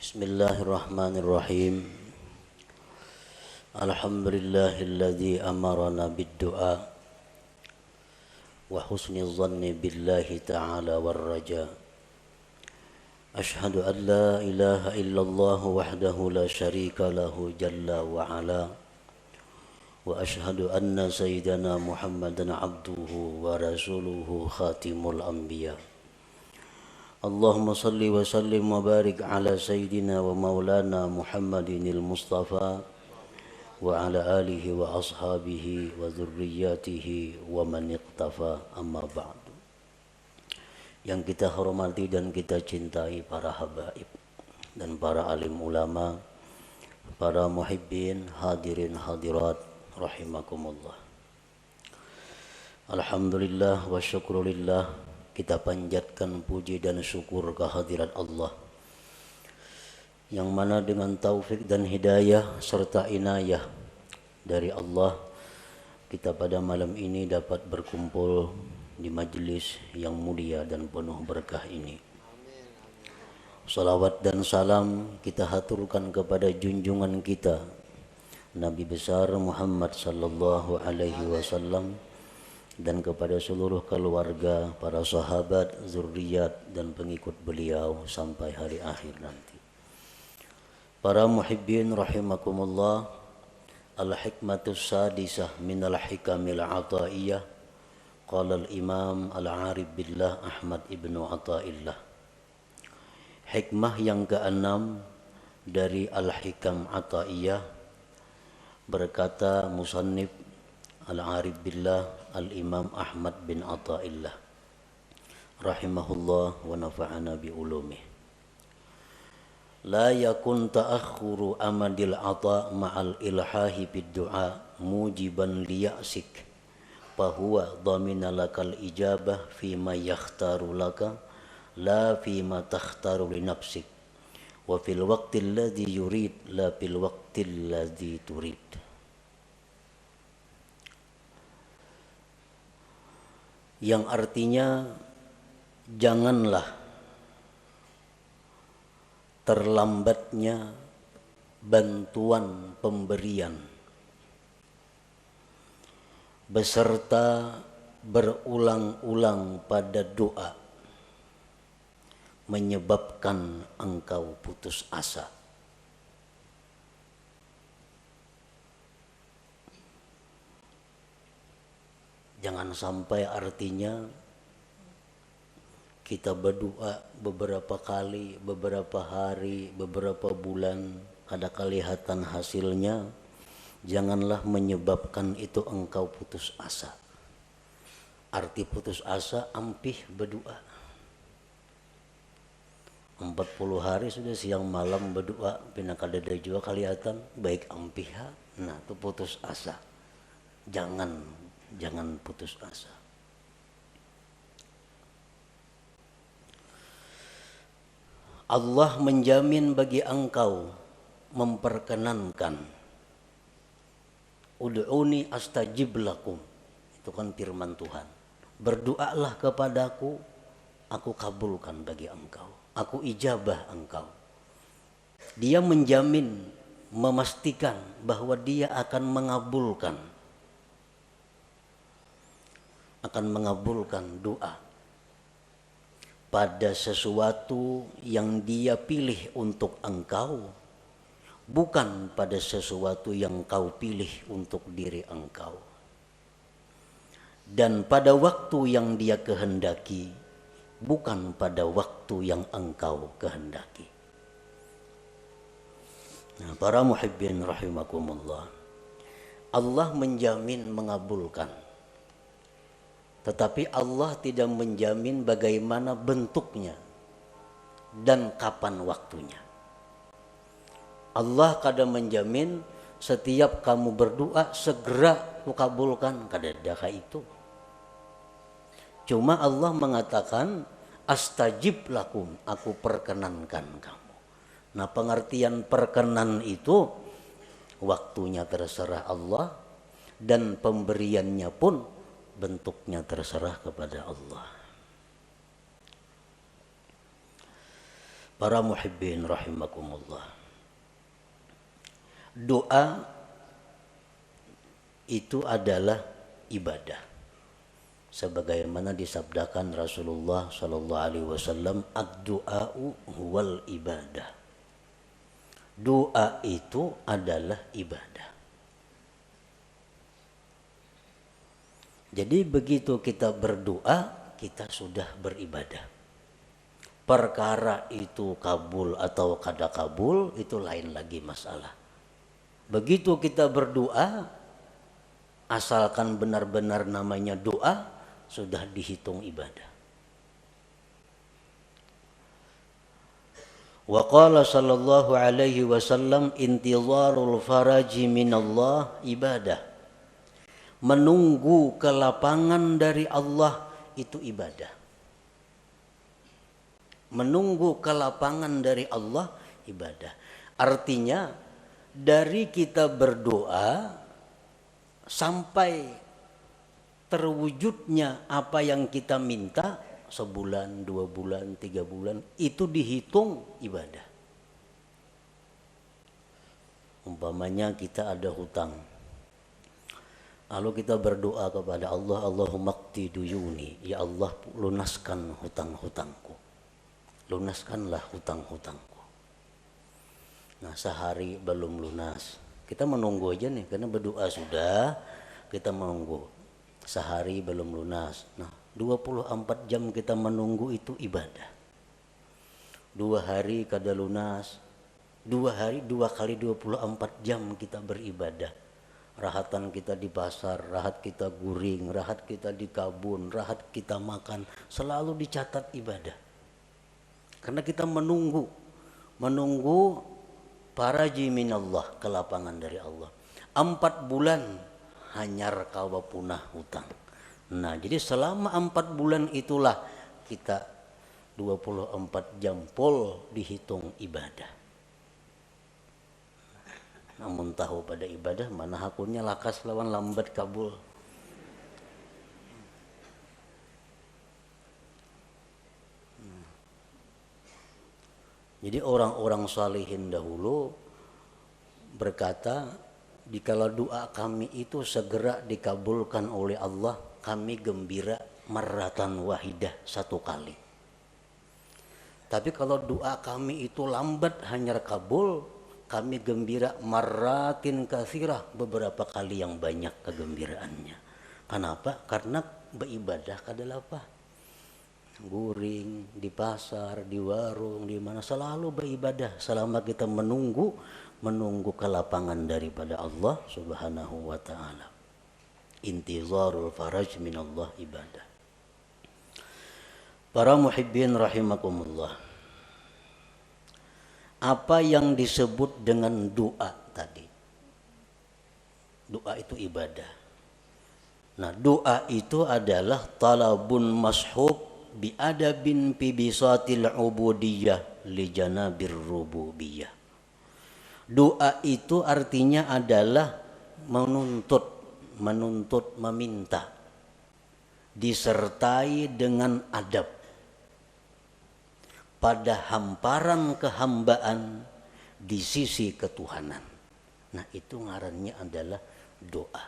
Bismillahirrahmanirrahim. Alhamdulillahilladzi amarana bid-du'a wa husni dhanni billahi ta'ala war-raja. Ashhadu an la ilaha illallah wahdahu la syarika lahu jalla wa ala. Wa ashhadu anna sayyidana Muhammadan abduhu wa rasuluhu khatimul anbiya. Allahumma salli wa sallim wa barik ala sayyidina wa maulana Muhammadinil Mustafa wa ala alihi wa ashabihi wa dhurriyyatihi wa man iqtafa, amma ba'du. Yang kita hormati dan kita cintai para habaib dan para alim ulama, para muhibbin, hadirin hadirat rahimakumullah. Alhamdulillah wa syukrulillah, kita panjatkan puji dan syukur kehadirat Allah yang mana dengan taufik dan hidayah serta inayah dari Allah, kita pada malam ini dapat berkumpul di majlis yang mulia dan penuh berkah ini. Salawat dan salam kita haturkan kepada junjungan kita Nabi besar Muhammad sallallahu alaihi wasallam dan kepada seluruh keluarga, para sahabat, zuriat dan pengikut beliau sampai hari akhir nanti. Para muhibbin rahimakumullah, al-hikmatus sadisah minal hikamil ataiyah, qala al-imam al-arif billah Ahmad ibnu Athaillah. Hikmah yang keenam dari al-hikam ataiyah, berkata musannif al-arif billah al-imam Ahmad bin Athaillah rahimahullah wa nafa'ana bi ulumih. La yakun ta'akhuru amadil ata ma'al ilhahi bid du'a mujiban liya'sik fahuwa dhamina lakal ijabah fima yakhtaru laka la fima takhtaru li nafsik wa fil waqtil ladzi yurid la fil waqtil ladzi turid. Yang artinya janganlah terlambatnya bantuan pemberian beserta berulang-ulang pada doa menyebabkan engkau putus asa. Jangan sampai artinya kita berdoa beberapa kali, beberapa hari, beberapa bulan, kada kelihatan hasilnya, janganlah menyebabkan itu engkau putus asa. Arti putus asa, ampih berdoa. 40 hari sudah siang malam berdoa, pina kada ada juga kelihatan, baik ampih. Nah, itu putus asa. Jangan putus asa. Allah menjamin bagi engkau, memperkenankan. Ud'uni astajib lakum. Itu kan firman Tuhan. Berdoalah kepadaku, aku kabulkan bagi engkau. Aku ijabah engkau. Dia menjamin, memastikan bahwa dia akan mengabulkan doa pada sesuatu yang dia pilih untuk engkau, bukan pada sesuatu yang kau pilih untuk diri engkau, dan pada waktu yang dia kehendaki, bukan pada waktu yang engkau kehendaki. Nah, para muhibbin rahimakumullah, Allah menjamin mengabulkan. Tetapi Allah tidak menjamin bagaimana bentuknya dan kapan waktunya. Allah kadang menjamin setiap kamu berdoa segera kukabulkan, kada ada itu. Cuma Allah mengatakan astajib lakum, aku perkenankan kamu. Nah, pengertian perkenan itu waktunya terserah Allah dan pemberiannya pun bentuknya terserah kepada Allah. Para muhibbin rahimakumullah. Doa itu adalah ibadah. Sebagaimana disabdakan Rasulullah sallallahu alaihi wasallam, ad-du'a'u huwal ibadah. Doa itu adalah ibadah. Jadi begitu kita berdoa, kita sudah beribadah. Perkara itu kabul atau kada kabul itu lain lagi masalah. Begitu kita berdoa, asalkan benar-benar namanya doa, sudah dihitung ibadah. Wa qala sallallahu alaihi wasallam, intizarul faraji minallah ibadah. Menunggu kelapangan dari Allah itu ibadah. Menunggu kelapangan dari Allah ibadah. Artinya dari kita berdoa sampai terwujudnya apa yang kita minta, sebulan, 2 bulan, 3 bulan, itu dihitung ibadah. Umpamanya kita ada hutang, lalu kita berdoa kepada Allah, Allahumma qdi duyuni, ya Allah lunaskan hutang-hutangku, lunaskanlah hutang-hutangku. Nah, sehari belum lunas, kita menunggu aja nih, karena berdoa sudah, kita menunggu. Sehari belum lunas, nah 24 jam kita menunggu itu ibadah. 2 hari kada lunas, 2 hari 2 kali 24 jam kita beribadah. Rahatan kita di pasar, rahat kita guring, rahat kita di kabun, rahat kita makan, selalu dicatat ibadah. Karena kita menunggu faraji minallah, kelapangan dari Allah. 4 bulan hanyar kawa punah hutang. Nah, jadi selama 4 bulan itulah kita 24 jam full dihitung ibadah. Namun tahu pada ibadah mana hakunnya lakas lawan lambat kabul. Jadi orang-orang salihin dahulu berkata, dikala doa kami itu segera dikabulkan oleh Allah, kami gembira marratan wahidah, 1 kali. Tapi kalau doa kami itu lambat hanyar kabul, kami gembira marratin katsirah, beberapa kali yang banyak kegembiraannya. Kenapa? Karena beribadah kadalah apa? Guring di pasar, di warung, di mana selalu beribadah selama kita menunggu kelapangan daripada Allah Subhanahu wa ta'ala. Intizarul faraj minallah ibadah. Para muhibbin rahimakumullah. Apa yang disebut dengan doa tadi? Doa itu ibadah. Nah, doa itu adalah talabun mashub biadabin fi bisatil ubudiyah li janabir rububiyah. Doa itu artinya adalah menuntut, meminta, disertai dengan adab pada hamparan kehambaan di sisi ketuhanan. Nah, itu ngarannya adalah doa.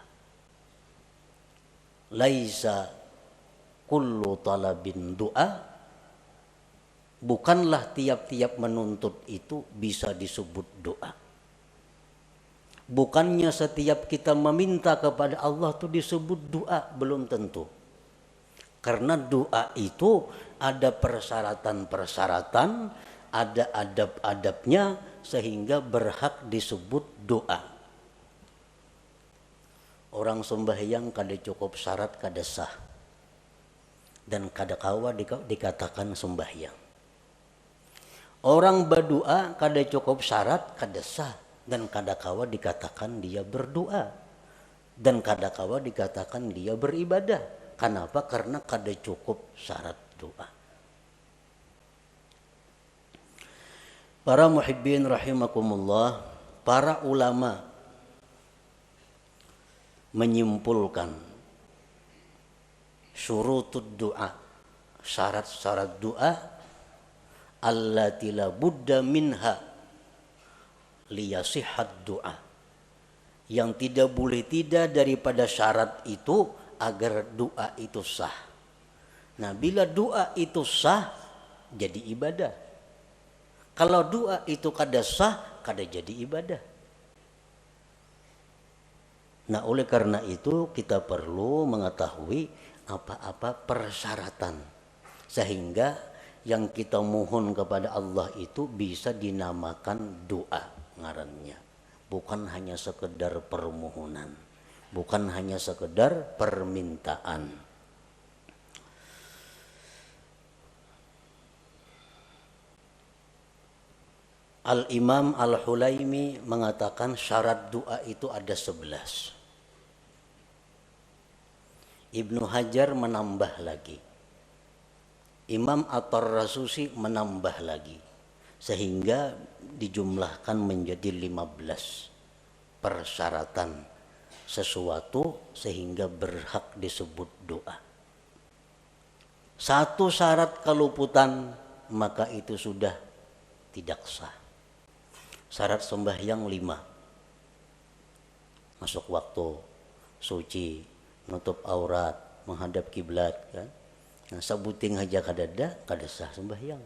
Laisa kullu talabin doa, bukanlah tiap-tiap menuntut itu bisa disebut doa. Bukannya setiap kita meminta kepada Allah itu disebut doa, belum tentu. Karena doa itu ada persyaratan-persyaratan, ada adab-adabnya sehingga berhak disebut doa. Orang sembahyang kada cukup syarat kada sah, dan kada kawa dikatakan sembahyang. Orang berdoa kada cukup syarat kada sah, dan kada kawa dikatakan dia berdoa, dan kada kawa dikatakan dia beribadah. Kenapa? Karena kada cukup syarat doa. Para muhibbin rahimakumullah, para ulama menyimpulkan syurutud doa, syarat-syarat doa allati la budda minha liyasihhat du'a. Yang tidak boleh tidak daripada syarat itu agar doa itu sah. Nah, bila doa itu sah jadi ibadah. Kalau doa itu kada sah kada jadi ibadah. Nah, oleh karena itu kita perlu mengetahui apa-apa persyaratan sehingga yang kita mohon kepada Allah itu bisa dinamakan doa ngarannya, bukan hanya sekedar permohonan, bukan hanya sekedar permintaan. Al-Imam Al-Hulaimi mengatakan syarat doa itu ada 11. Ibnu Hajar menambah lagi, Imam At-Tarrasusi menambah lagi, sehingga dijumlahkan menjadi 15 persyaratan sesuatu sehingga berhak disebut doa. Satu syarat keluputan maka itu sudah tidak sah. Syarat sembahyang 5. Masuk waktu, suci, nutup aurat, menghadap kiblat kan. Nah, sabuting aja kadada kada sah sembahyang.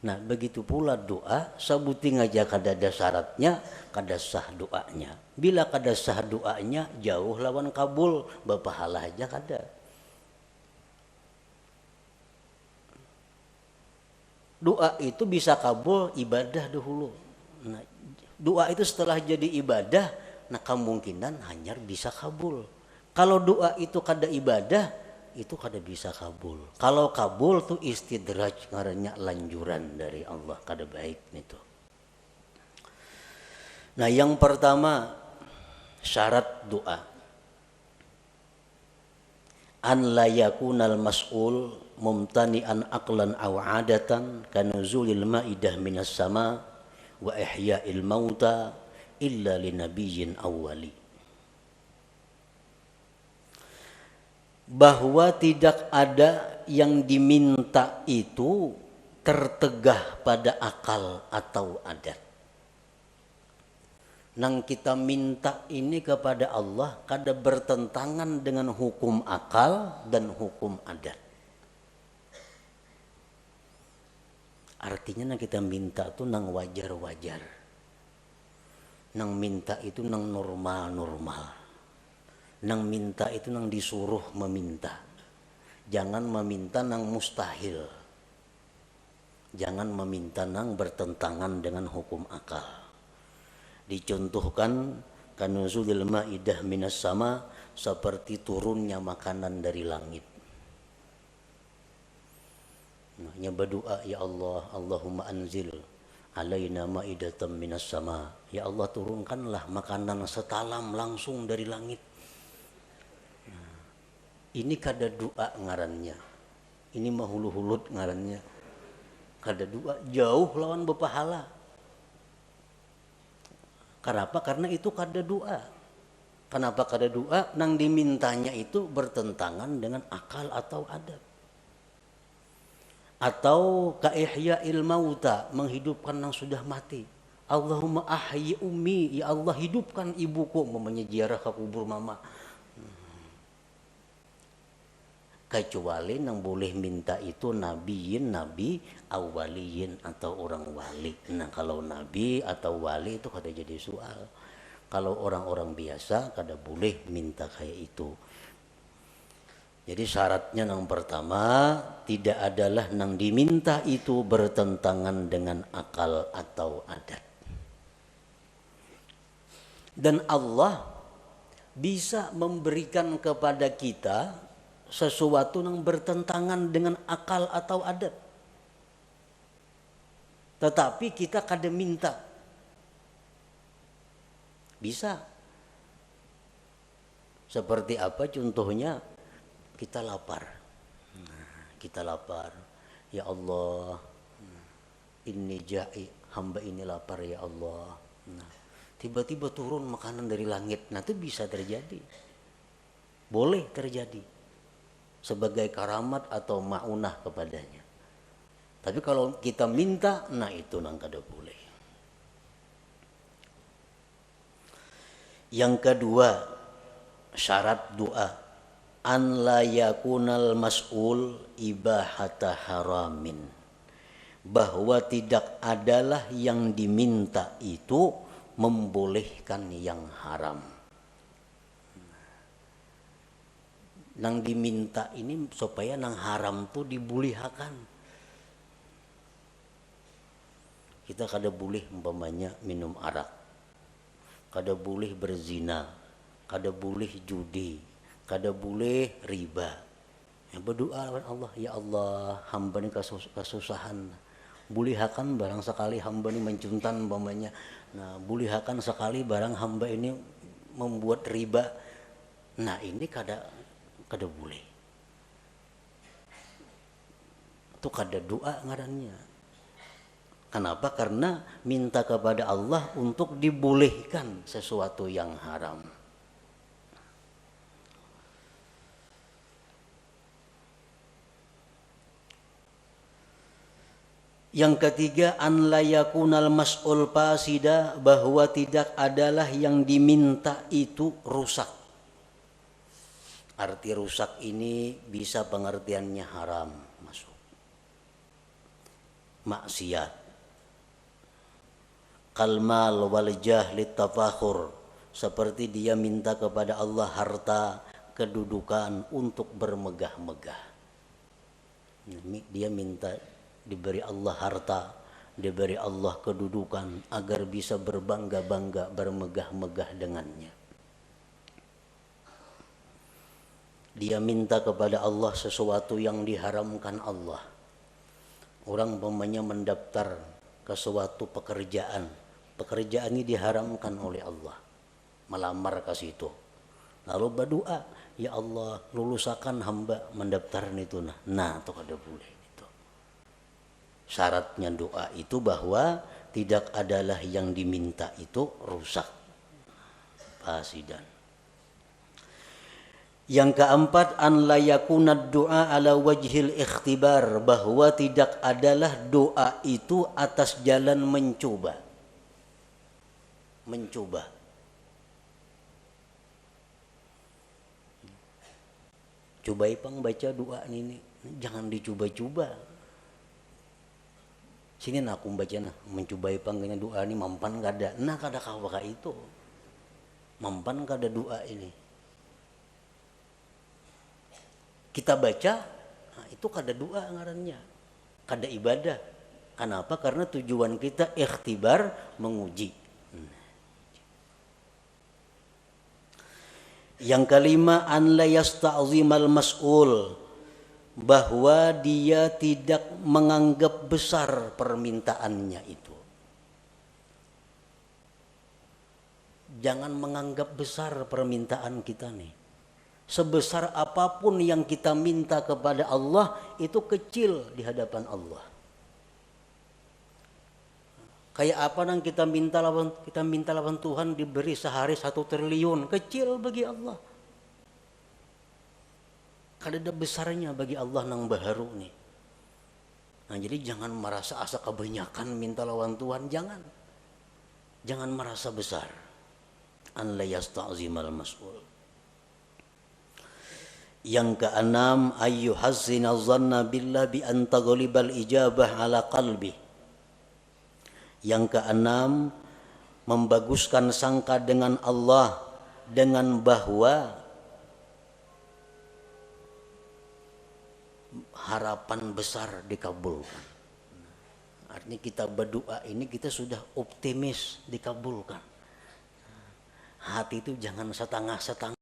Nah, begitu pula doa, sabuting aja kadada syaratnya kada sah doanya. Bila kada sah doanya jauh lawan kabul, bapahala aja kada. Doa itu bisa kabul ibadah dahulu. Nah, doa itu setelah jadi ibadah, nah kemungkinan hanya bisa kabul. Kalau doa itu kada ibadah, itu kada bisa kabul. Kalau kabul tuh istidraj, ngarannya lanjuran dari Allah, kada baik itu. Nah, yang pertama syarat doa, an la yakunal mas'ul mumtani'an aqlan aw 'adatan kanuzulil ma'idah minas sama wa ihya'il mauta illa linabiyyin awwali. Bahwa tidak ada yang diminta itu tertegah pada akal atau adat. Nang kita minta ini kepada Allah kada bertentangan dengan hukum akal dan hukum adat. Artinya nang kita minta tuh nang wajar-wajar. Nang minta itu nang normal-normal. Nang minta itu nang disuruh meminta. Jangan meminta nang mustahil. Jangan meminta nang bertentangan dengan hukum akal. Dicontohkan kanuzulil ma'idah minas sama, seperti turunnya makanan dari langit. Nah, berdoa, ya Allah, Allahumma anzil alaina ma'idatan minas sama. Ya Allah, turunkanlah makanan setalam langsung dari langit. Nah, ini kada doa ngarannya. Ini mahulu-hulut ngarannya. Kada doa, jauh lawan bepahala. Kenapa? Karena itu kada doa. Kenapa kada doa? Nang dimintanya itu bertentangan dengan akal atau adat. Atau ka ihya'il mauta, menghidupkan yang sudah mati. Allahumma ahyi ummi, ya Allah hidupkan ibuku, mamanya ziarah ke kubur mama. Kecuali yang boleh minta itu nabiyin, nabi, awaliyin atau orang wali. Nah, kalau nabi atau wali itu kada jadi soal. Kalau orang-orang biasa kada boleh minta kayak itu. Jadi syaratnya yang pertama, tidak adalah yang diminta itu bertentangan dengan akal atau adat. Dan Allah bisa memberikan kepada kita sesuatu yang bertentangan dengan akal atau adat. Tetapi kita kada minta. Bisa. Seperti apa contohnya? Kita lapar. Nah, kita lapar. Ya Allah, inni ja'i, hamba ini lapar ya Allah. Nah, tiba-tiba turun makanan dari langit. Nah, itu bisa terjadi. Boleh terjadi. Sebagai karamat atau ma'unah kepadanya. Tapi kalau kita minta, nah itu nang kada boleh. Yang kedua, syarat doa, an la yakunal mas'ul ibahata haramin, bahwa tidak adalah yang diminta itu membolehkan yang haram. Nang diminta ini supaya nang haram tuh dibulihakan. Kita kada boleh umpamanya minum arak, kada boleh berzina, kada boleh judi, kada boleh riba. Yang berdoa kepada Allah, ya Allah, hamba ini kasusahan. Bulihakan barang sekali hamba ini mencuntan umpamanya. Nah, bulihakan sekali barang hamba ini membuat riba. Nah, ini kada boleh. Itu kada doa ngarannya. Kenapa? Karena minta kepada Allah untuk dibolehkan sesuatu yang haram. Yang ketiga, an la yakunal mas'ul fasida, bahwa tidak adalah yang diminta itu rusak. Arti rusak ini bisa pengertiannya haram, masuk maksiat, kalmal wal jahli tafakhur, seperti dia minta kepada Allah harta, kedudukan untuk bermegah-megah. Dia minta diberi Allah harta, diberi Allah kedudukan agar bisa berbangga-bangga, bermegah-megah dengannya. Dia minta kepada Allah sesuatu yang diharamkan Allah. Orang umpamanya mendaftar ke suatu pekerjaan ini diharamkan oleh Allah, melamar ke situ, lalu berdoa, ya Allah lulusakan hamba mendaftar itu. Nah itu kada boleh. Itu syaratnya doa itu bahwa tidak adalah yang diminta itu rusak, fasidan. Yang keempat, an la yakunad doa ala wajhil ikhtibar, bahwa tidak adalah doa itu atas jalan mencoba. Coba ipang baca doa ini, jangan dicoba-coba. Sini aku baca mencoba ipang kena doa ini mampan kada. Nah kada kawa itu. Mampan kada doa ini. Kita baca, nah itu kada doa ngarannya, kada ibadah. Kenapa? Karena tujuan kita ikhtibar, menguji. Yang kelima, an la yasta'zimal mas'ul, bahwa dia tidak menganggap besar permintaannya itu. Jangan menganggap besar permintaan kita nih. Sebesar apapun yang kita minta kepada Allah itu kecil di hadapan Allah. Kayak apa nang kita minta lawan Tuhan diberi sehari 1 triliun, kecil bagi Allah. Kada ada besarnya bagi Allah nang baharu nih. Nah jadi jangan merasa asa kebanyakan minta lawan Tuhan, jangan merasa besar. An la yasta'zimal mas'ul. Yang keenam, ayyuhazzina dhanna billah bi an taghlibal ijabah ala qalbi. Yang keenam, membaguskan sangka dengan Allah dengan bahwa harapan besar dikabulkan. Artinya kita berdoa ini kita sudah optimis dikabulkan. Hati itu jangan setengah-setengah.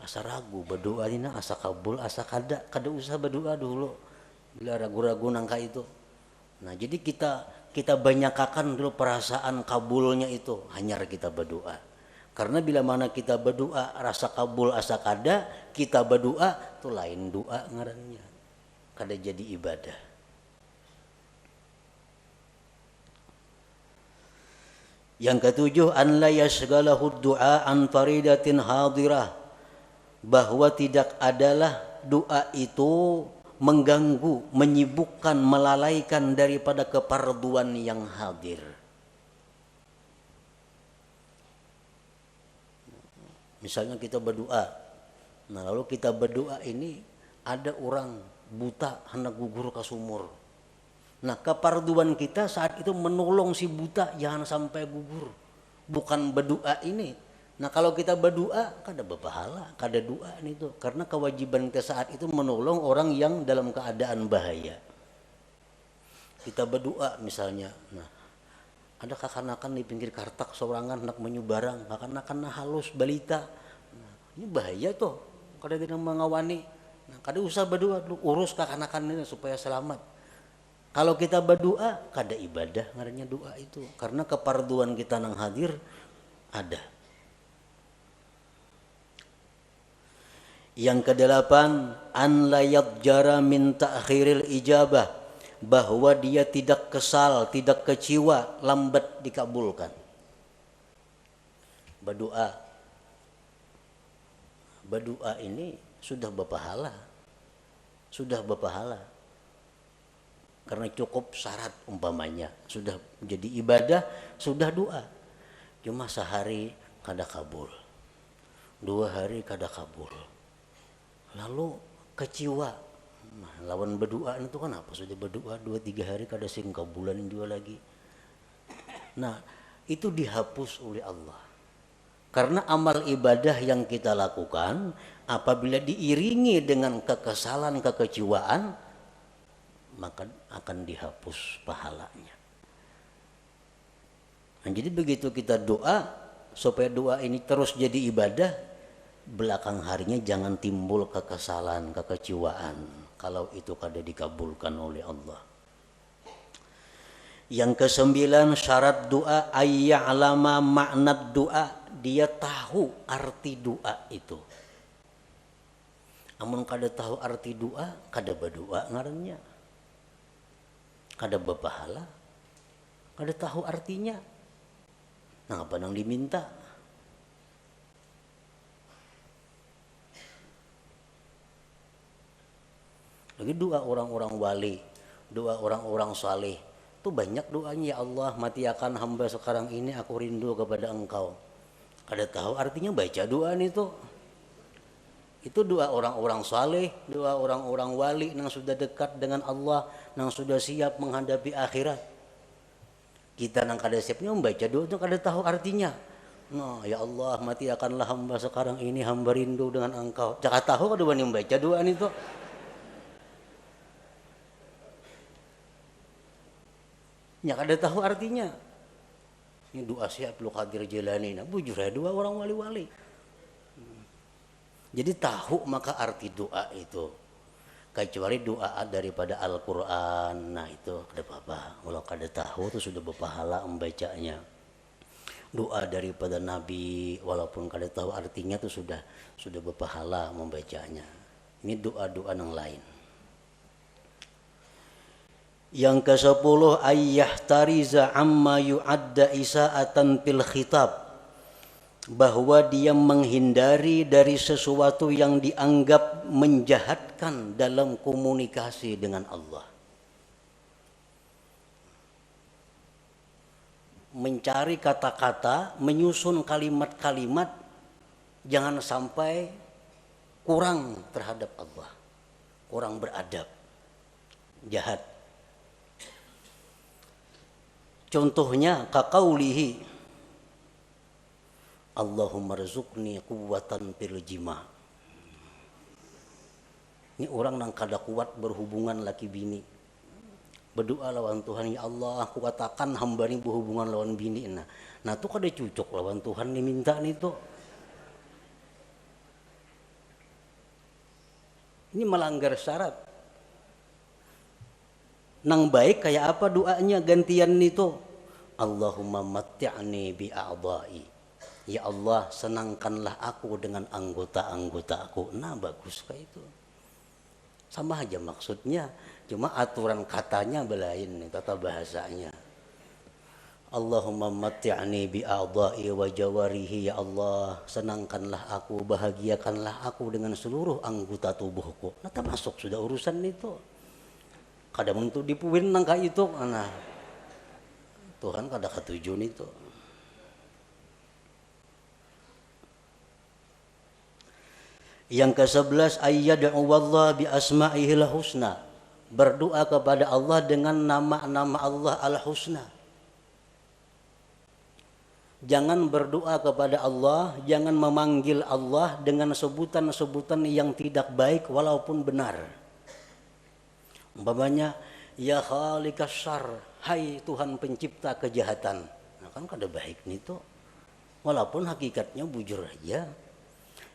Asa ragu berdoa ini asa kabul asa kada usah berdoa dulu bila ragu-ragu nangka itu. Nah jadi kita banyakakan dulu perasaan kabulnya itu, hanya kita berdoa. Karena bila mana kita berdoa rasa kabul asa kada, kita berdoa itu lain doa ngarannya, kada jadi ibadah. Yang ketujuh, an la yashghalahu du'a an faridatin hadirah, bahwa tidak adalah doa itu mengganggu, menyibukkan, melalaikan daripada keparduan yang hadir. Misalnya kita berdoa, nah lalu kita berdoa ini ada orang buta hendak gugur ke sumur. Nah keparduan kita saat itu menolong si buta jangan sampai gugur, bukan berdoa ini. Nah kalau kita berdoa kada berpahala, kada doa itu, karena kewajiban kita saat itu menolong orang yang dalam keadaan bahaya. Kita berdoa misalnya, nah ada kakanakan di pinggir kartak sorangan hendak menyubarang, kakanakan halus balita, nah, ini bahaya tuh, kada kita mengawani. Nah, kada usah berdoa dulu, urus kakanakan ini supaya selamat. Kalau kita berdoa, kada ibadah ngarannya doa itu, karena keparduan kita nang hadir ada. Yang kedelapan, an la yadjara min ta'khiril ijabah, bahwa dia tidak kesal, tidak kecewa lambat dikabulkan. Berdoa ini sudah berpahala. Karena cukup syarat umpamanya, sudah menjadi ibadah, sudah doa. Cuma sehari kada kabul, 2 hari kada kabul, lalu kecewa. Nah, lawan berdoa itu kan apa? Sudah berdoa 2-3 hari kada sing kabulan juga lagi. Nah, itu dihapus oleh Allah. Karena amal ibadah yang kita lakukan apabila diiringi dengan kekesalan, kekecewaan, maka akan dihapus pahalanya. Nah, jadi begitu kita doa, supaya doa ini terus jadi ibadah, belakang harinya jangan timbul kekesalan, kekecewaan kalau itu kada dikabulkan oleh Allah. Yang ke-9, syarat doa ayya'lama makna doa, dia tahu arti doa itu. Amun kada tahu arti doa, kada berdoa ngarannya, kada berpahala, kada tahu artinya. Nah, apa nang diminta? Lagi doa orang-orang wali, doa orang-orang saleh, itu banyak doanya. Ya Allah, matiakan hamba sekarang ini, aku rindu kepada Engkau. Kada tahu artinya baca doa itu. Itu doa orang-orang saleh, doa orang-orang wali yang sudah dekat dengan Allah, yang sudah siap menghadapi akhirat. Kita yang kada siapnya membaca doa itu kada tahu artinya. Nah, ya Allah, matiakanlah hamba sekarang ini, hamba rindu dengan Engkau. Jangan tahu kada wani membaca doa itu. Ya kada tahu artinya. Ini doa si Abdul Qadir Jilani, nah bujur ya doa orang wali-wali. Jadi tahu maka arti doa itu. Kecuali doa daripada Al-Quran, nah itu kada apa-apa. Kalau kada tahu itu sudah berpahala membacanya. Doa daripada Nabi, walaupun kada tahu artinya itu sudah berpahala membacanya. Ini doa-doa yang lain. Yang ke-10, ayyahtariza amma yu'adda isa'atan fil khitab, bahwa dia menghindari dari sesuatu yang dianggap menjahatkan dalam komunikasi dengan Allah. Mencari kata-kata, menyusun kalimat-kalimat, jangan sampai kurang terhadap Allah, kurang beradab, jahat. Contohnya kaqaulihi Allahumma rzuqni quwwatan fil jima'. Ini orang yang kada kuat berhubungan laki bini, berdoa lawan Tuhan, ya Allah kuatakan hamba ini berhubungan lawan bini. Nah itu kada cocok lawan Tuhan diminta itu. Ini melanggar syarat. Nang baik kayak apa doanya gantian itu? Allahumma matti'ni bi a'dha'i. Ya Allah, senangkanlah aku dengan anggota-anggota aku. Nah, bagus kayak itu. Sama aja maksudnya, cuma aturan katanya belain nih, tata bahasanya. Allahumma matti'ni bi'a'dha'i wa jawarihi, ya Allah, senangkanlah aku, bahagiakanlah aku dengan seluruh anggota tubuhku. Nah, termasuk sudah urusan itu. Kadang untuk dipuin nangka itu, nah Tuhan kada ketujuan itu. Yang ke-11, ayyad'u wallah bi asma'ihil husna, berdoa kepada Allah dengan nama-nama Allah al-husna. Jangan berdoa kepada Allah, jangan memanggil Allah dengan sebutan-sebutan yang tidak baik walaupun benar. Umpamanya, ya khaliqas syarr, hai Tuhan pencipta kejahatan. Nah, kan kada baik nih tuh. Walaupun hakikatnya bujur aja.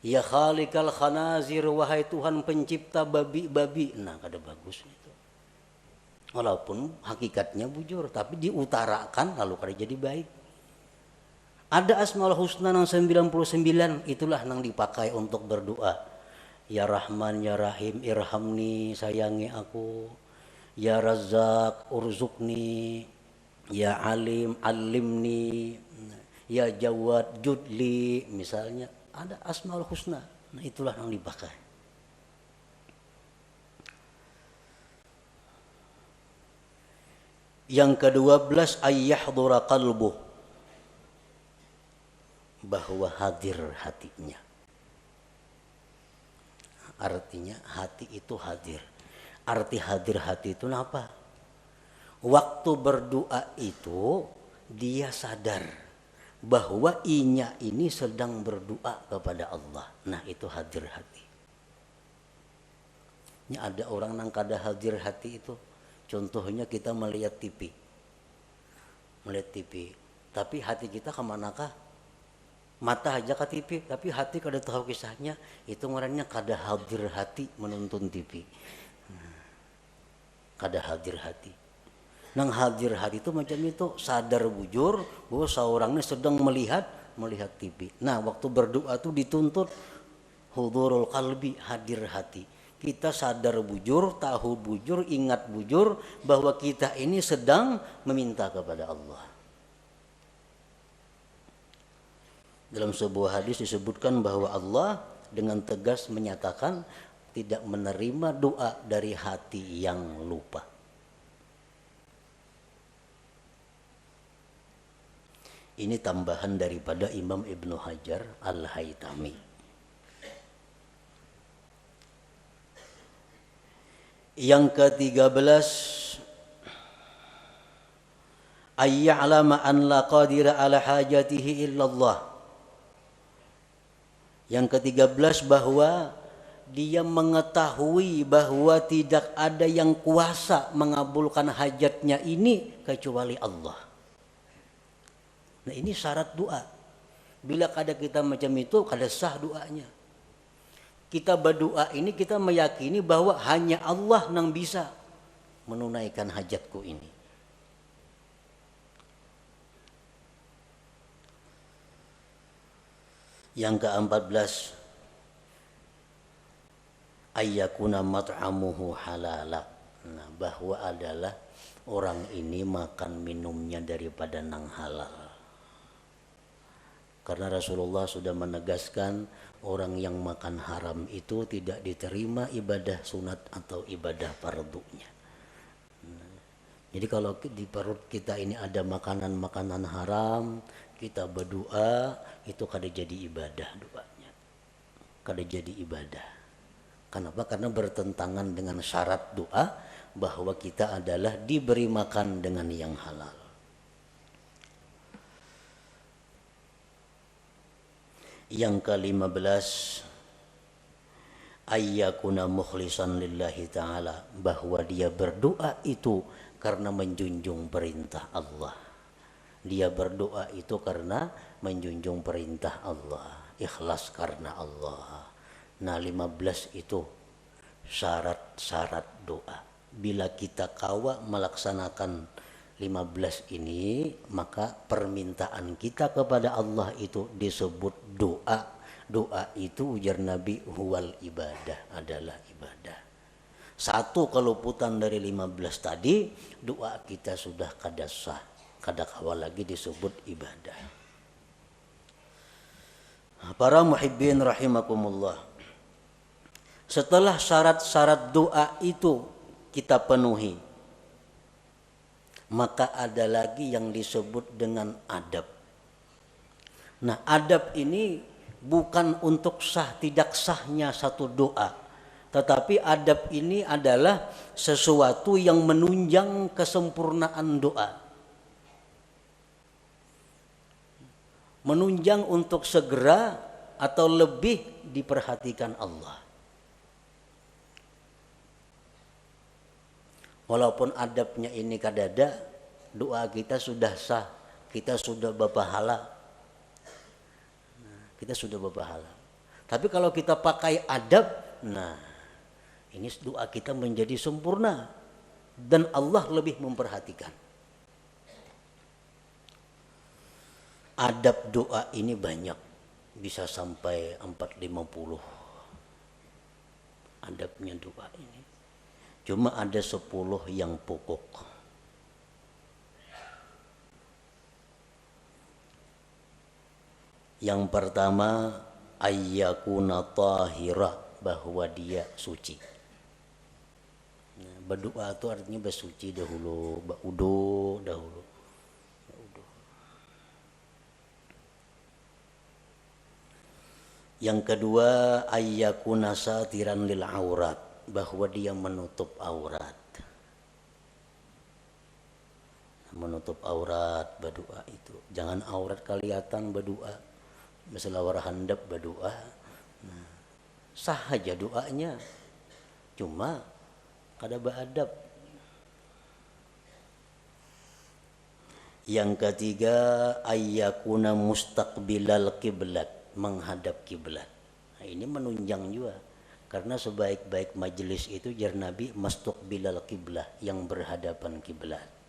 Ya khaliqal khanazir, wahai Tuhan pencipta babi-babi. Nah, kada bagus itu. Walaupun hakikatnya bujur, tapi diutarakan lalu kada jadi baik. Ada Asmaul Husna yang 99, itulah yang dipakai untuk berdoa. Ya Rahman, Ya Rahim, irhamni, sayangi aku. Ya Razzaq, urzukni. Ya Alim, alimni. Ya Jawad, judli. Misalnya ada Asmaul Husna. Nah, itulah yang dipakai. Yang ke-12, ayyahdura qalbuh, bahwa hadir hatinya. Artinya hati itu hadir. Arti hadir hati itu apa? Waktu berdoa itu dia sadar bahwa inya ini sedang berdoa kepada Allah. Nah, itu hadir hati. Ini ada orang yang kada hadir hati itu. Contohnya kita melihat TV. Melihat TV. Tapi hati kita kemanakah? Mata aja ke TV, tapi hati kada tahu kisahnya. Itu orangnya kada hadir hati menonton TV. Kada hadir hati. Nang hadir hati itu macam itu, sadar bujur bahwa seorangnya sedang melihat TV. Nah, waktu berdoa itu dituntut hudurul qalbi, hadir hati. Kita sadar bujur, tahu bujur, ingat bujur bahwa kita ini sedang meminta kepada Allah. Dalam sebuah hadis disebutkan bahwa Allah dengan tegas menyatakan tidak menerima doa dari hati yang lupa. Ini tambahan daripada Imam Ibnu Hajar Al-Haytami. Yang ke-13, ayya'lama an la qadira ala hajatihi illallah. Yang ke-13, bahwa dia mengetahui bahwa tidak ada yang kuasa mengabulkan hajatnya ini kecuali Allah. Nah, ini syarat doa. Bila kada kita macam itu, kada sah doanya. Kita berdoa ini kita meyakini bahwa hanya Allah yang bisa menunaikan hajatku ini. Yang ke-14, ayyakuna mat'amuhu halala. Nah, bahwa adalah orang ini makan minumnya daripada nang halal. Karena Rasulullah sudah menegaskan orang yang makan haram itu tidak diterima ibadah sunat atau ibadah fardunya. Jadi kalau di perut kita ini ada makanan-makanan haram, kita berdoa, itu kada jadi ibadah doanya. Kada jadi ibadah. Kenapa? Karena bertentangan dengan syarat doa bahwa kita adalah diberi makan dengan yang halal. Yang ke-15, ayyakuna mukhlisan lillahi ta'ala, bahwa dia berdoa itu karena menjunjung perintah Allah. Dia berdoa itu karena menjunjung perintah Allah, ikhlas karena Allah. Nah, 15 itu syarat-syarat doa. Bila kita kawa melaksanakan 15 ini, maka permintaan kita kepada Allah itu disebut doa. Doa itu ujar Nabi huwal ibadah, adalah ibadah. Satu keluputan dari 15 tadi, doa kita sudah kada sah. kadang lagi disebut ibadah. Para muhibbin rahimakumullah. Setelah syarat-syarat doa itu kita penuhi, maka ada lagi yang disebut dengan adab. Nah, adab ini bukan untuk sah tidak sahnya satu doa, tetapi adab ini adalah sesuatu yang menunjang kesempurnaan doa, menunjang untuk segera atau lebih diperhatikan Allah. Walaupun adabnya ini kadada, doa kita sudah sah, kita sudah berpahala. Kita sudah berpahala. Tapi kalau kita pakai adab, nah ini doa kita menjadi sempurna dan Allah lebih memperhatikan. Adab doa ini banyak, bisa sampai 450 adabnya doa ini. Cuma ada 10 yang pokok. Yang pertama, ayyakuna tahira, bahwa dia suci. Nah, berdoa itu artinya bersuci dahulu, berudu dahulu. Yang kedua, ayyakuna satiran lil aurat, bahwa dia menutup aurat. Menutup aurat berdoa itu. Jangan aurat kelihatan berdoa. Misalnya war handap berdoa. Nah, sah aja doanya. Cuma kada beradab. Yang ketiga, ayyakuna mustaqbilal kiblat, menghadap kiblat. Nah, ini menunjang juga. Karena sebaik-baik majelis itu jar Nabi mustaqbilal kiblah, yang berhadapan kiblat.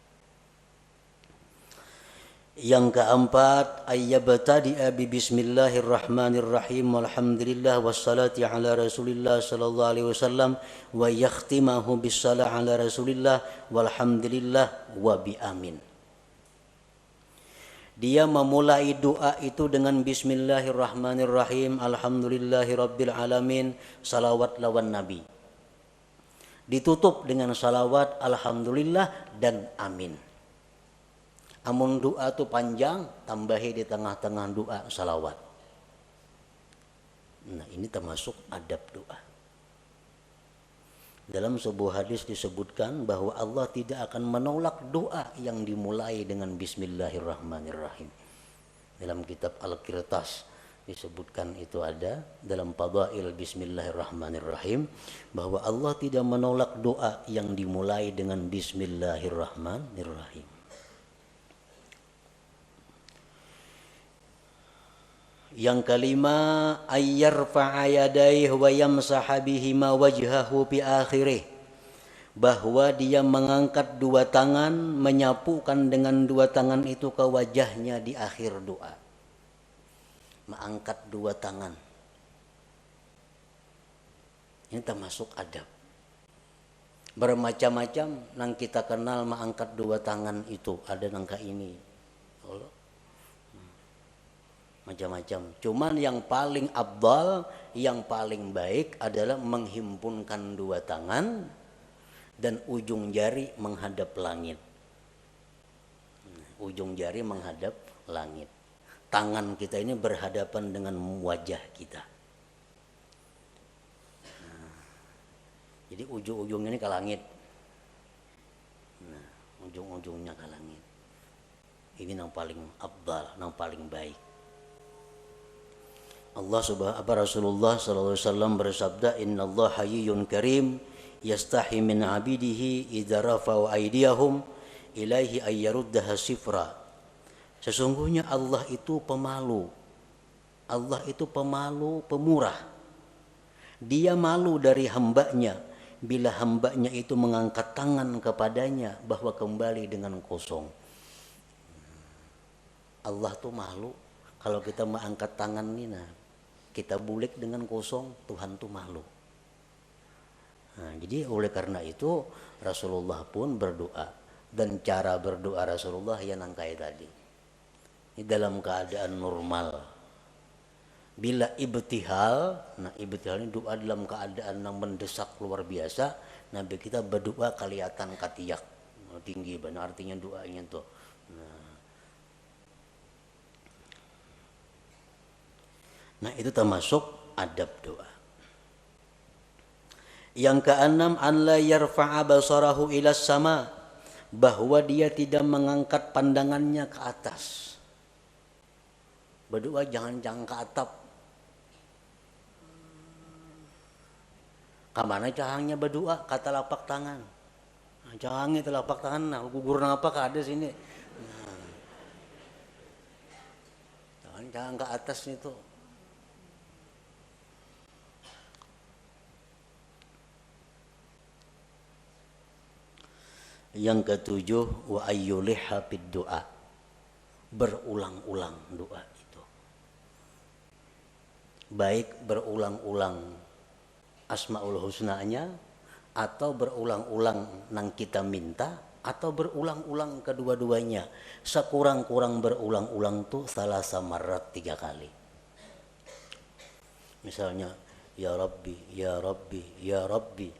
Yang keempat, ayyabtadi'a bi bismillahirrahmanirrahim walhamdulillah wassalati ala rasulillah sallallahu alaihi wasallam wa yakhtimahu bis salah ala rasulillah walhamdulillah wa bi amin. Dia memulai doa itu dengan bismillahirrahmanirrahim, alhamdulillahirabbil alamin, salawat lawan nabi. Ditutup dengan salawat, alhamdulillah dan amin. Amun doa itu panjang, tambahi di tengah-tengah doa salawat. Nah, ini termasuk adab doa. Dalam sebuah hadis disebutkan bahwa Allah tidak akan menolak doa yang dimulai dengan bismillahirrahmanirrahim. Dalam kitab Al-Qirtas disebutkan itu ada dalam Fadail bismillahirrahmanirrahim bahwa Allah tidak menolak doa yang dimulai dengan bismillahirrahmanirrahim. Yang kelima, ayyarfa'a yadayhi wa yamsaha bihima wajhahu bi akhirih, bahwa dia mengangkat dua tangan, menyapukan dengan dua tangan itu ke wajahnya di akhir doa. Mengangkat dua tangan. Ini termasuk adab. Bermacam-macam nang kita kenal mengangkat dua tangan itu, ada nangka ini. Macam-macam. Cuman yang paling afdal, yang paling baik adalah menghimpunkan dua tangan dan ujung jari menghadap langit. Ujung jari menghadap langit. Tangan kita ini berhadapan dengan wajah kita. Jadi ujung-ujung ini ke langit. Nah, ujung-ujungnya ke langit. Ini yang paling afdal, yang paling baik. Rasulullah sallallahu alaihi wasallam bersabda, innallaha hayyun karim yastahi min 'abidihi idza rafa'u aydiyahum ilaihi ayyaruddaha sifra. Sesungguhnya Allah itu pemalu. Allah itu pemalu, pemurah. Dia malu dari hambanya bila hambanya itu mengangkat tangan kepadanya bahwa kembali dengan kosong. Allah tuh malu kalau kita mengangkat tangan ini, nah, kita bulik dengan kosong, Tuhan tuh malu. Nah, jadi oleh karena itu Rasulullah pun berdoa, dan cara berdoa Rasulullah yang nangkai tadi. Ini dalam keadaan normal. Bila ibtihal, nah ibtihal ini doa dalam keadaan yang mendesak luar biasa, Nabi kita berdoa kelihatan katiyak tinggi, benar artinya doanya tuh. Nah itu termasuk adab doa. Yang keenam, an la yarfa'a basarahu ila sama, bahwa dia tidak mengangkat pandangannya ke atas. Berdoa jangan ke atap. Kamana cahangnya berdoa kata lapak tangan. Nah, cahangnya telapak tangan, nah gugur apa ka ada sini. Nah, jangan ke atas itu. Yang ketujuh, wa ayyuliha fid doa, berulang-ulang doa itu. Baik berulang-ulang asmaul husnanya, atau berulang-ulang nang kita minta, atau berulang-ulang kedua-duanya. Sekurang-kurang berulang-ulang tuh salah samarat 3 kali. Misalnya ya Rabbi, ya Rabbi, ya Rabbi.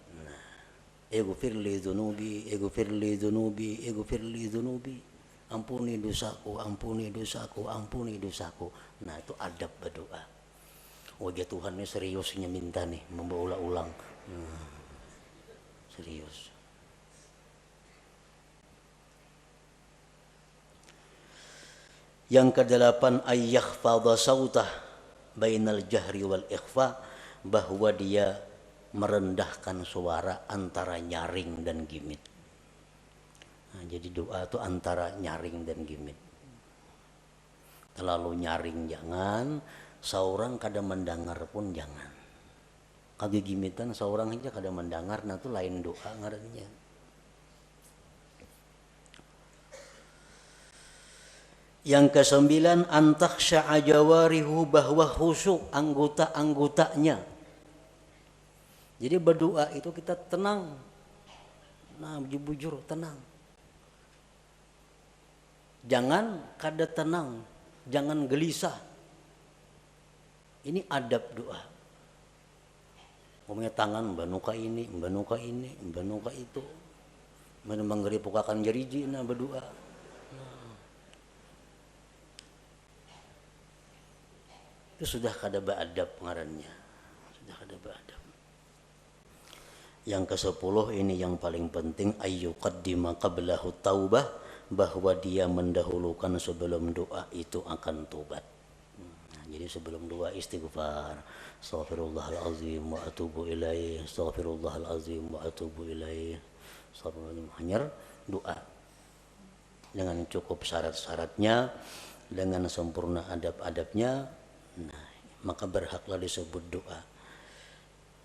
Ighfir li dzunubi, ighfir li dzunubi, ighfir li dzunubi. Ampuni dosaku, ampuni dosaku, ampuni dosaku. Nah, itu adab berdoa. Wajah Tuhan ini seriusnya minta nih, memberulang-ulang. Serius. Yang kedelapan, ayyakhfadha sautah bainal jahri wal ikhfa, bahwa dia merendahkan suara antara nyaring dan gimit. Nah, jadi doa itu antara nyaring dan gimit. Terlalu nyaring jangan, seorang kada mendengar pun jangan. Kage gimitan seorang aja kada mendengar, nah itu lain doa ngarannya. Yang ke-9, antakhsha'a jawarihu, bahwa khusyuk anggota-anggotanya. Jadi berdoa itu kita tenang. Nah, bujur tenang. Jangan kada tenang, jangan gelisah. Ini adab doa. Umumnya tangan banuka ini, banuka itu. Menembang pukakan jeriji nah berdoa. Itu sudah kada beadab ngarannya. Sudah kada beadab. Yang ke-10 ini yang paling penting, ayyuqaddima qablahu taubah, bahwa dia mendahulukan sebelum doa itu akan tobat. Nah, jadi sebelum doa istighfar, astaghfirullahalazim wa atubu ilaih, astaghfirullahalazim wa atubu ilaih. Hanya doa dengan cukup syarat-syaratnya, dengan sempurna adab-adabnya, nah, maka berhaklah disebut doa.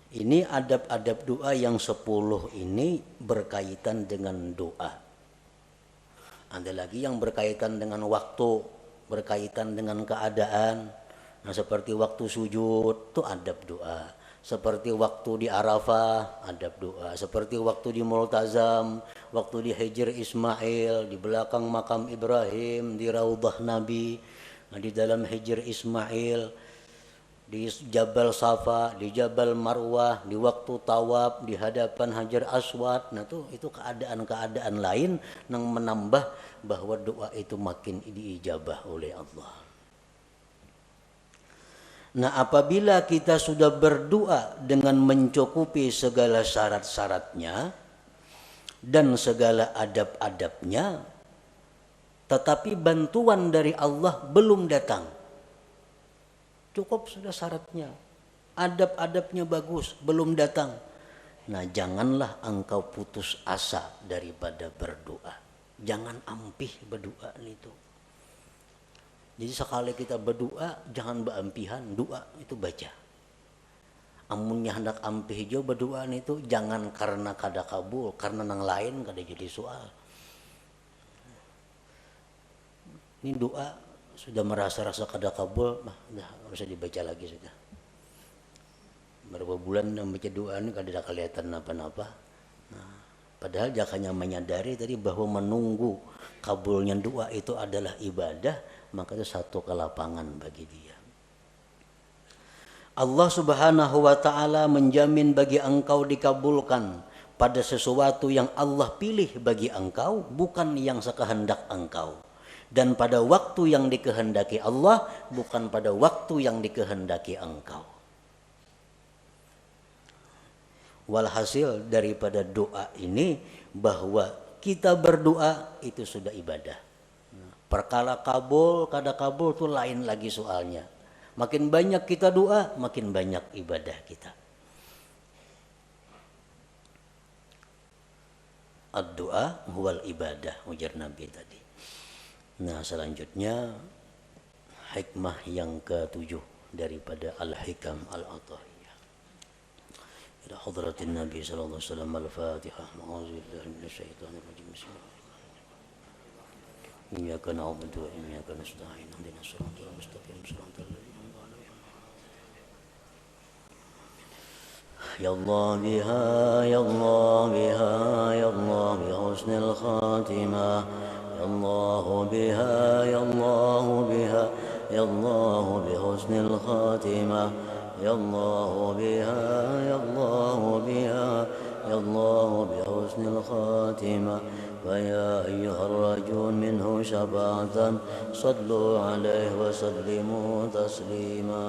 Ini adab-adab doa yang 10 ini berkaitan dengan doa. Ada lagi yang berkaitan dengan waktu, berkaitan dengan keadaan. Nah, seperti waktu sujud itu adab doa. Seperti waktu di Arafah adab doa. Seperti waktu di Multazam, waktu di Hijr Ismail, di belakang makam Ibrahim, di Raudhah Nabi, nah, di dalam Hijr Ismail, di Jabal Safa, di Jabal Marwah, di waktu tawaf, di hadapan Hajar Aswad. Nah itu keadaan-keadaan lain yang menambah bahwa doa itu makin diijabah oleh Allah. Nah, apabila kita sudah berdoa dengan mencukupi segala syarat-syaratnya dan segala adab-adabnya, tetapi bantuan dari Allah belum datang, cukup sudah syaratnya, adab-adabnya bagus, belum datang. Nah, janganlah engkau putus asa daripada berdoa. Jangan ampih berdoa itu. Jadi sekali kita berdoa, jangan beampihan, doa itu baca. Amunnya hendak ampih jo berdoa itu, jangan karena kada kabul, karena nang lain kada jadi soal. Ini doa sudah merasa-rasa kada kabul, dah harus dibaca lagi sudah. Berapa bulan membaca doa ini kada ada kelihatan apa-apa. Nah, Padahal dia hanya menyadari tadi bahwa menunggu kabulnya doa itu adalah ibadah, maka itu satu kelapangan bagi dia. Allah Subhanahu wa taala menjamin bagi engkau dikabulkan pada sesuatu yang Allah pilih bagi engkau, bukan yang sekehendak engkau. Dan pada waktu yang dikehendaki Allah, bukan pada waktu yang dikehendaki engkau. Walhasil daripada doa ini, bahwa kita berdoa itu sudah ibadah. Perkara kabul, kada kabul itu lain lagi soalnya. Makin banyak kita doa, makin banyak ibadah kita. Ad-doa huwal ibadah, ujar Nabi tadi. Nah, selanjutnya hikmah yang ke-7 daripada Al-Hikam Al-Atahiyah. Ila hadratin Nabi sallallahu alaihi wasallam. Al-Fatihah. A'udzubillahi minasyaitonir rajim. Bismillahirrahmanirrahim. Iyyaka na'budu wa iyyaka nasta'in. Ihdinas siratal mustaqim. Shiratal ladzina an'amta 'alaihim. Ya Allah biha, ya Allah biha, ya Allah bi husnil khatimah. Ya Allah biha, ya Allah biha, ya Allah bi husnil khatimah. Ya Allah biha, ya Allah biha, ya Allah bi husnil khatimah. فيا أيها الرجل منه شفاعة صلوا عليه وسلموا تسليما.